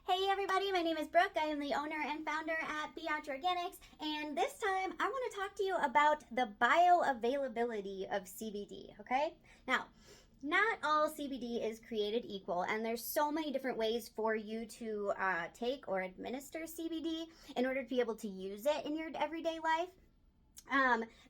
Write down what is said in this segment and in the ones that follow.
Hey everybody, my name is Brooke. I am the owner and founder at BE-OCH Organics, and this time I want to talk to you about the bioavailability of CBD, okay? Now, not all CBD is created equal, and there's so many different ways for you to take or administer CBD in order to be able to use it in your everyday life.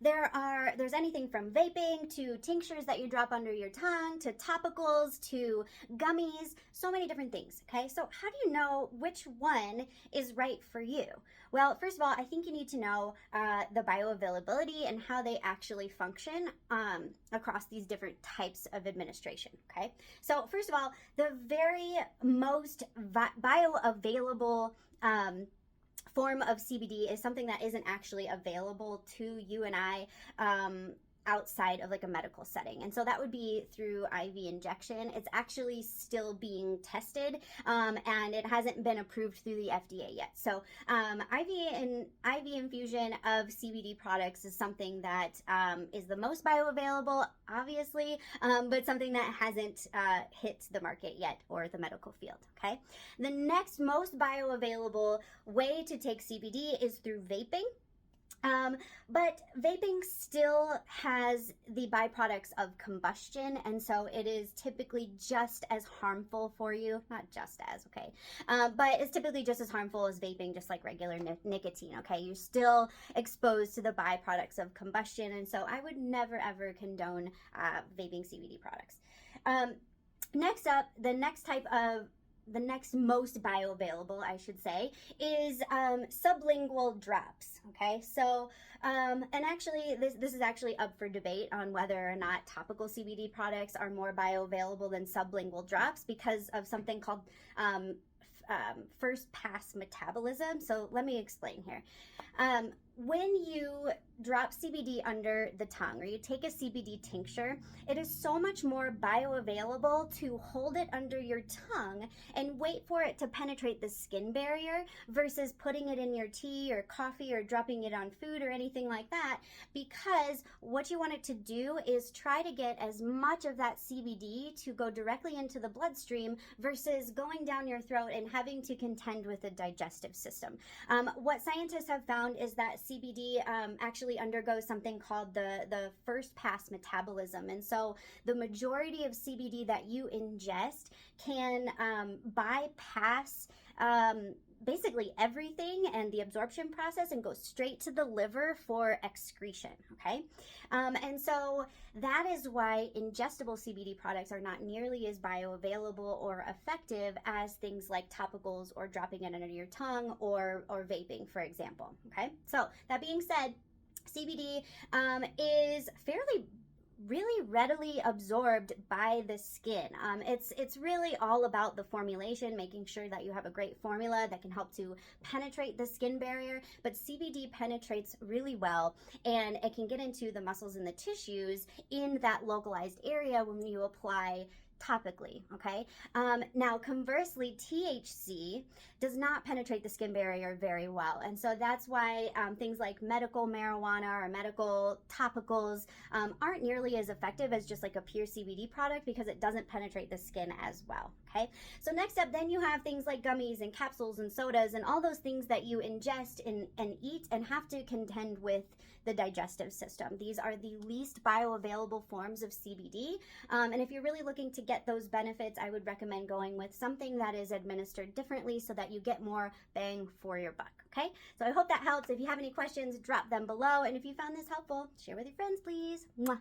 There's anything from vaping to tinctures that you drop under your tongue to topicals to gummies, so many different things. Okay, so how do you know which one is right for you? Well, first of all, I think you need to know the bioavailability and how they actually function across these different types of administration. Okay, so first of all, the very most bioavailable form of CBD is something that isn't actually available to you and I outside of like a medical setting, and so that would be through IV injection. It's actually still being tested, and it hasn't been approved through the FDA yet. So IV infusion of CBD products is something that is the most bioavailable, obviously, but something that hasn't hit the market yet or the medical field. Okay, the next most bioavailable way to take CBD is through vaping. But vaping still has the byproducts of combustion, and so it is typically just as harmful for you. Not just as, okay, but it's typically just as harmful as vaping, just like regular nicotine, okay? You're still exposed to the byproducts of combustion, and so I would never ever condone vaping CBD products. Next up, the next most bioavailable, I should say, is sublingual drops. Okay, so and actually this is actually up for debate on whether or not topical CBD products are more bioavailable than sublingual drops because of something called first pass metabolism. So let me explain here. When you drop CBD under the tongue or you take a CBD tincture, it is so much more bioavailable to hold it under your tongue and wait for it to penetrate the skin barrier versus putting it in your tea or coffee or dropping it on food or anything like that, because what you want it to do is try to get as much of that CBD to go directly into the bloodstream versus going down your throat and having to contend with the digestive system. What scientists have found is that CBD actually undergoes something called the first pass metabolism, and so the majority of CBD that you ingest can bypass basically everything and the absorption process and go straight to the liver for excretion, okay? And so that is why ingestible CBD products are not nearly as bioavailable or effective as things like topicals or dropping it under your tongue or vaping, for example, okay? So that being said, CBD is really readily absorbed by the skin. It's really all about the formulation, making sure that you have a great formula that can help to penetrate the skin barrier, but CBD penetrates really well, and it can get into the muscles and the tissues in that localized area when you apply topically, okay? Now, conversely, THC does not penetrate the skin barrier very well, and so that's why things like medical marijuana or medical topicals aren't nearly as effective as just like a pure CBD product because it doesn't penetrate the skin as well, okay? So next up, then you have things like gummies and capsules and sodas and all those things that you ingest and eat and have to contend with the digestive system. These are the least bioavailable forms of CBD, and if you're really looking to get those benefits, I would recommend going with something that is administered differently so that you get more bang for your buck, okay? So I hope that helps. If you have any questions, drop them below, and if you found this helpful, share with your friends, please. Mwah.